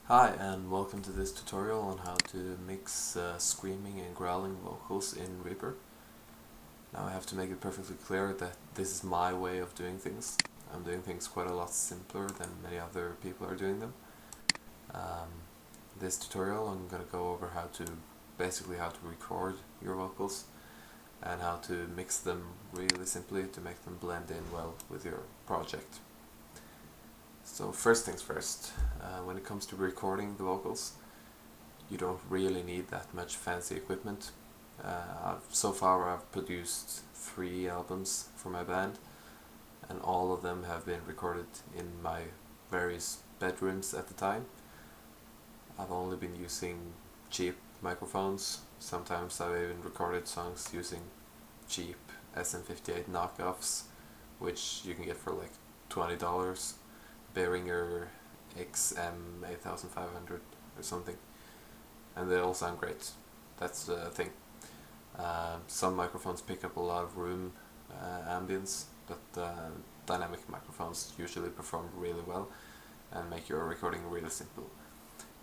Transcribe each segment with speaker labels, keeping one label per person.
Speaker 1: Hi and welcome to this tutorial on how to mix screaming and growling vocals in Reaper. Now I have to make it perfectly clear that this is my way of doing things. I'm doing things quite a lot simpler than many other people are doing them. This tutorial I'm going to go over basically how to record your vocals and how to mix them really simply to make them blend in well with your project. So first things first, when it comes to recording the vocals, you don't really need that much fancy equipment. So far I've produced 3 albums for my band, and all of them have been recorded in my various bedrooms at the time. I've only been using cheap microphones. Sometimes I've even recorded songs using cheap SM58 knockoffs, which you can get for like $20. Behringer XM8500 or something, and they all sound great. That's the thing. Some microphones pick up a lot of room ambience, but dynamic microphones usually perform really well and make your recording really simple.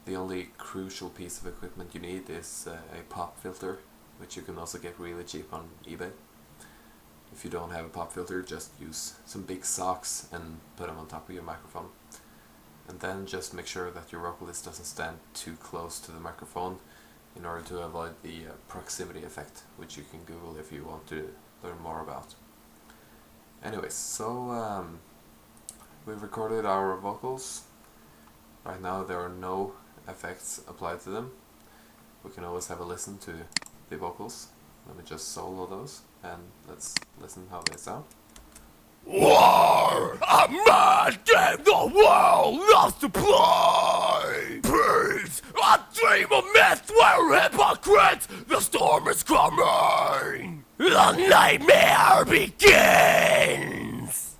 Speaker 1: The only crucial piece of equipment you need is a pop filter, which you can also get really cheap on eBay. If you don't have a pop filter, just use some big socks and put them on top of your microphone. And then just make sure that your vocalist doesn't stand too close to the microphone in order to avoid the proximity effect, which you can Google if you want to learn more about. Anyways, so we've recorded our vocals. Right now there are no effects applied to them. We can always have a listen to the vocals. Let me just solo those and let's listen how they sound.
Speaker 2: War! A man in the world loves to play! Peace! A dream of myth where hypocrites, the storm is coming! The nightmare begins!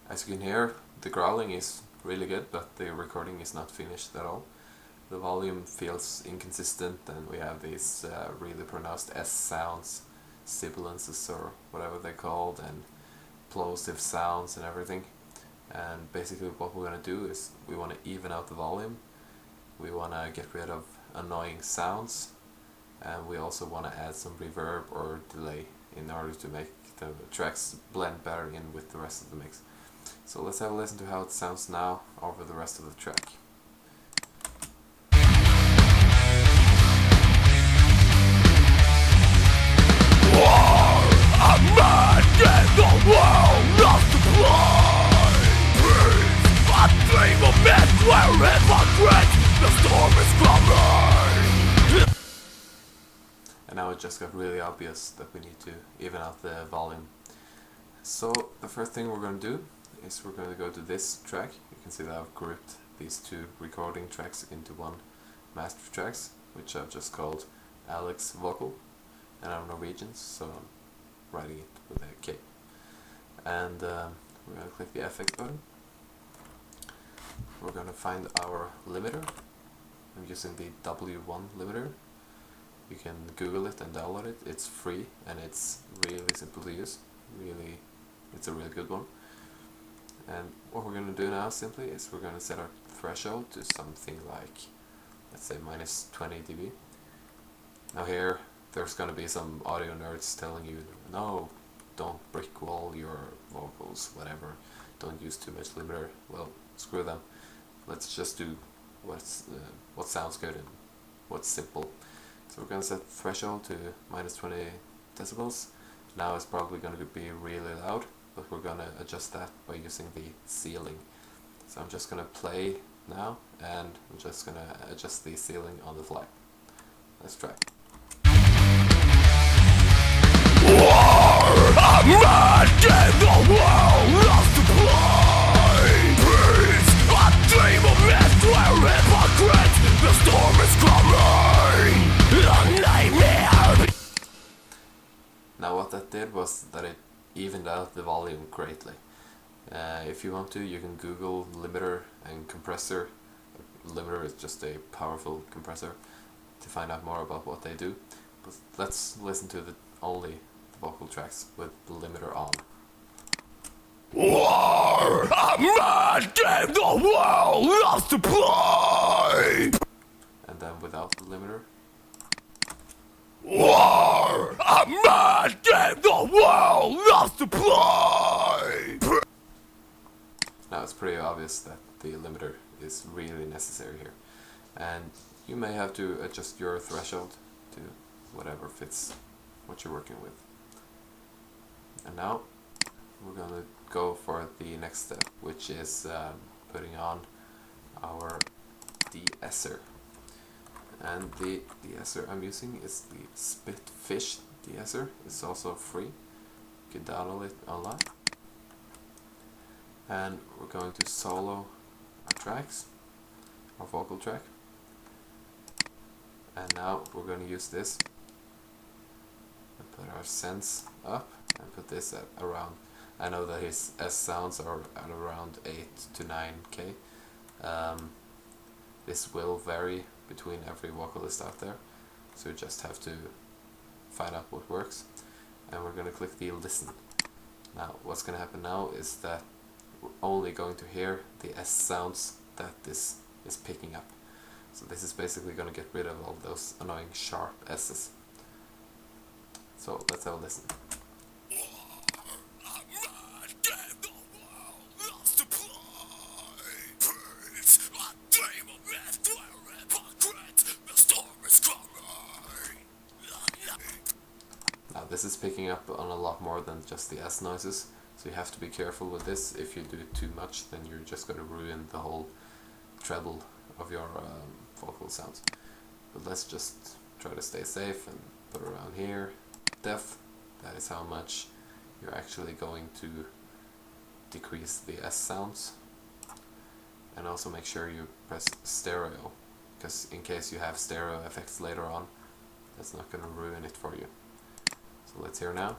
Speaker 1: As you can hear, the growling is really good, but the recording is not finished at all. The volume feels inconsistent, and we have these really pronounced S sounds, sibilances or whatever they're called, and plosive sounds and everything. And basically what we're going to do is we want to even out the volume, we want to get rid of annoying sounds, and we also want to add some reverb or delay in order to make the tracks blend better in with the rest of the mix. So let's have a listen to how it sounds now over the rest of the track.
Speaker 2: A man in the world loves to play! Peace! A dream of myth where hypocrites, the storm is coming!
Speaker 1: And now it just got really obvious that we need to even out the volume. So the first thing we're going to do is we're going to go to this track. You can see that I've grouped these 2 recording tracks into one master tracks, which I've just called Alex Vocal, and I'm Norwegian, so I'm writing it with a K. And we're going to click the effect button. We're going to find our limiter. I'm using the W1 limiter. You can Google it and download it. It's free and it's really simple to use. It's a really good one. And what we're going to do now simply is we're going to set our threshold to something like, let's say, minus 20 dB. Now here there's going to be some audio nerds telling you, no, don't brick wall your vocals, whatever, don't use too much limiter. Well, screw them. Let's just do what sounds good and what's simple. So we're going to set threshold to minus 20 decibels. Now it's probably going to be really loud, but we're going to adjust that by using the ceiling. So I'm just going to play now, and I'm just going to adjust the ceiling on the fly. Let's try.
Speaker 2: A man in the world loves to play! Peace! A dream of myth where hypocrites, the storm is coming! The nightmare!
Speaker 1: Now what that did was that it evened out the volume greatly. If you want to, you can Google limiter and compressor. Limiter is just a powerful compressor to find out more about what they do. But let's listen to only the vocal tracks with the limiter on.
Speaker 2: War, a man gave the world loves to play.
Speaker 1: And then without the limiter.
Speaker 2: War, a man gave the world loves to play.
Speaker 1: Now it's pretty obvious that the limiter is really necessary here. And you may have to adjust your threshold to whatever fits what you're working with. And now we're going to go for the next step, which is putting on our de-esser. And the de-esser I'm using is the Spitfish de-esser. It's also free. You can download it online. And we're going to solo our tracks, our vocal track. And now we're going to use this and put our sends up and put this at around, I know that his S sounds are at around 8 to 9k. This will vary between every vocalist out there, so you just have to find out what works. And we're going to click the listen. Now what's going to happen now is that we're only going to hear the S sounds that this is picking up. So this is basically going to get rid of all those annoying sharp S's. So let's have a listen. Now this is picking up on a lot more than just the S noises, so you have to be careful with this. If you do it too much, then you're just going to ruin the whole treble of your vocal sounds. But let's just try to stay safe and put it around here. Def, that is how much you're actually going to decrease the S sounds. And also make sure you press stereo, because in case you have stereo effects later on, that's not going to ruin it for you. So let's hear now.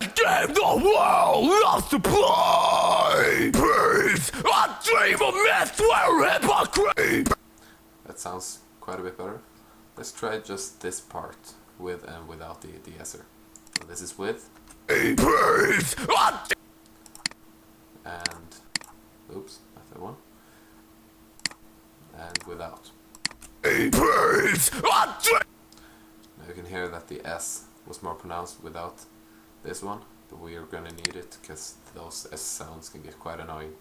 Speaker 2: Gave the world loves to play. Peace, a dream of myth where hypocrite.
Speaker 1: That sounds quite a bit better. Let's try just this part with and without the de-esser. So this is with.
Speaker 2: Peace,
Speaker 1: And oops, not that one. And without.
Speaker 2: peace,
Speaker 1: Now you can hear that the S was more pronounced without this one, but we are gonna need it because those S sounds can get quite annoying.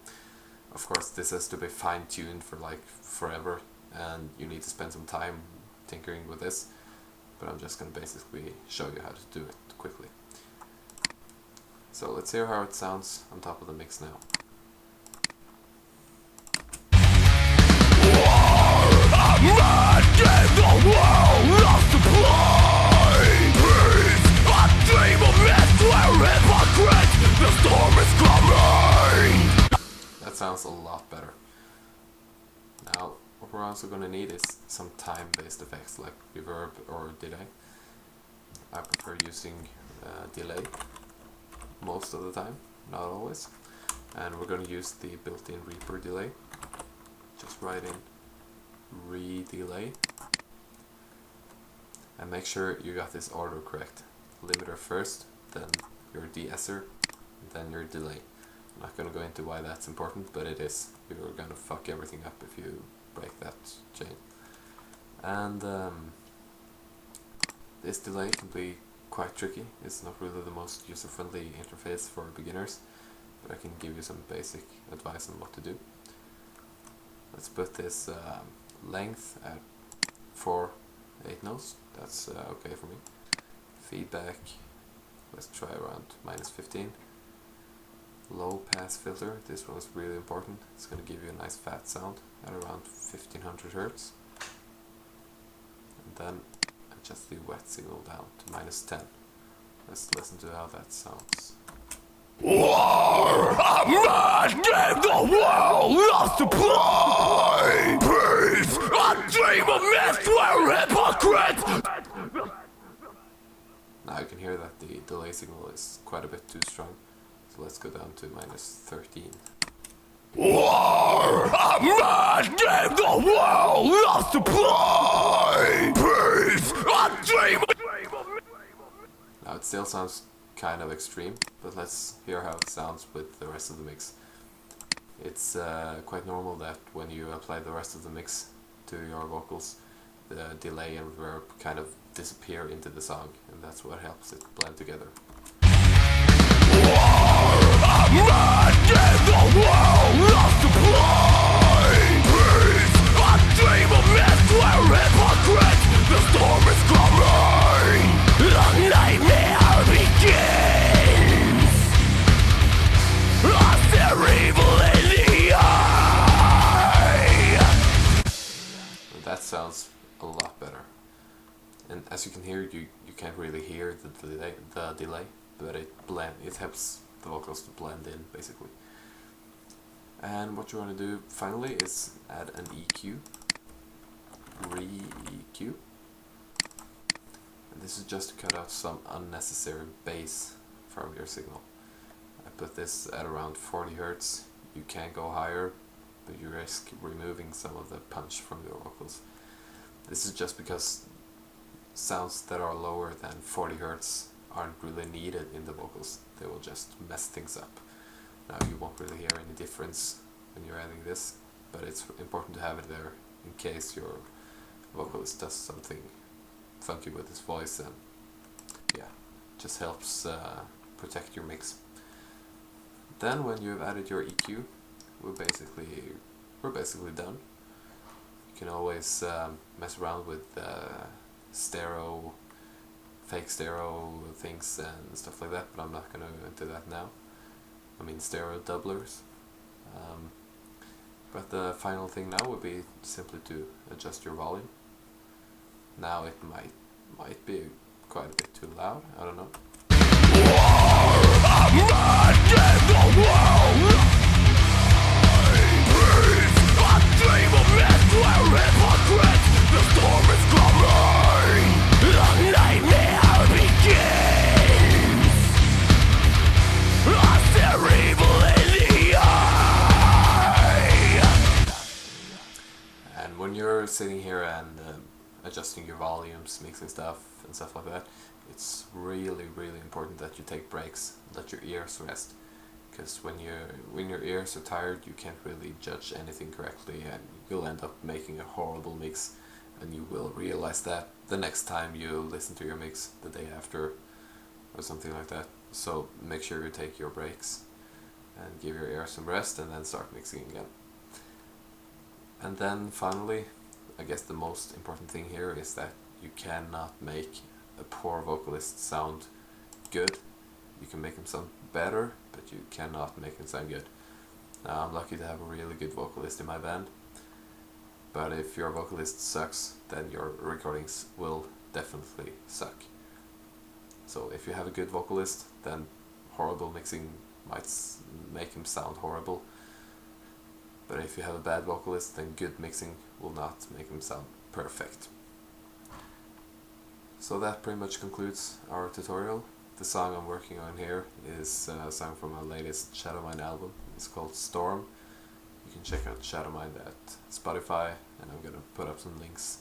Speaker 1: Of course, this has to be fine-tuned for like forever, and you need to spend some time tinkering with this, but I'm just gonna basically show you how to do it quickly. So let's hear how it sounds on top of the mix now.
Speaker 2: a man gave the world loves to play. Peace, a dream of myth where hypocrite, the storm is coming.
Speaker 1: That sounds a lot better. Now, what we're also going to need is some time-based effects like reverb or delay. I prefer using delay most of the time, not always. And we're going to use the built-in Reaper delay. Just write in re-delay. And make sure you got this order correct. Limiter first, then your de-esser, then your delay. I'm not going to go into why that's important, but it is. You're going to fuck everything up if you break that chain. And this delay can be quite tricky. It's not really the most user-friendly interface for beginners, but I can give you some basic advice on what to do. Let's put this length at 4/8 notes. That's okay for me. Feedback, let's try around -15. Low pass filter, this one is really important. It's going to give you a nice fat sound at around 1500 Hz. And then adjust the wet signal down to -10. Let's listen to how that sounds.
Speaker 2: War, a man gave the world loves to play. Peace, a dream of myth where hypocrite.
Speaker 1: Now you can hear that the delay signal is quite a bit too strong. So let's go down to -13.
Speaker 2: War, a man gave the world loves to play. Peace, a dream.
Speaker 1: Now it still sounds kind of extreme, but let's hear how it sounds with the rest of the mix. It's quite normal that when you apply the rest of the mix to your vocals, the delay and reverb kind of disappear into the song, and that's what helps it blend together.
Speaker 2: The storm is coming, the nightmare begins. I stare evil in the eye.
Speaker 1: That sounds a lot better. And as you can hear, you can't really hear the delay, but it helps the vocals to blend in, basically. And what you want to do finally is add an EQ. Re-EQ. And this is just to cut out some unnecessary bass from your signal. I put this at around 40 Hz. You can go higher, but you risk removing some of the punch from your vocals. This is just because sounds that are lower than 40 Hz aren't really needed in the vocals. They will just mess things up. Now you won't really hear any difference when you're adding this, but it's important to have it there in case your vocalist does something funky with his voice, and yeah, just helps protect your mix. Then when you've added your EQ, we're basically done. You can always mess around with stereo, fake stereo things and stuff like that, but I'm not gonna do that now. I mean stereo doublers. But the final thing now would be simply to adjust your volume. Now it might be quite a bit too loud, I don't know.
Speaker 2: The storm is coming, the nightmare begins. I stare evil in the eye.
Speaker 1: And when you're sitting here and adjusting your volumes, mixing stuff and stuff like that, it's really important that you take breaks, let your ears rest, because when your ears are tired, you can't really judge anything correctly, and you'll end up making a horrible mix, and you will realize that the next time you listen to your mix, the day after or something like that. So make sure you take your breaks and give your ears some rest, and then start mixing again. And then finally, I guess the most important thing here is that you cannot make a poor vocalist sound good. You can make him sound better, but you cannot make him sound good. Now, I'm lucky to have a really good vocalist in my band, but if your vocalist sucks, then your recordings will definitely suck. So if you have a good vocalist, then horrible mixing might make him sound horrible. But if you have a bad vocalist, then good mixing will not make him sound perfect. So that pretty much concludes our tutorial. The song I'm working on here is a song from my latest Shadowmind album. It's called Storm. You can check out Shadowmind at Spotify, and I'm gonna put up some links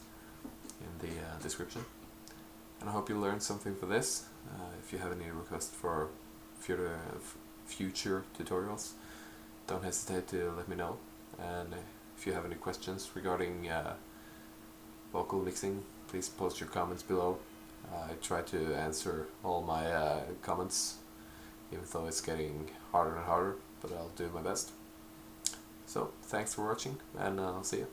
Speaker 1: in the description. And I hope you learned something for this. If you have any requests for future tutorials, don't hesitate to let me know. And if you have any questions regarding vocal mixing, please post your comments below. I try to answer all my comments, even though it's getting harder and harder, but I'll do my best. So, thanks for watching, and I'll see you.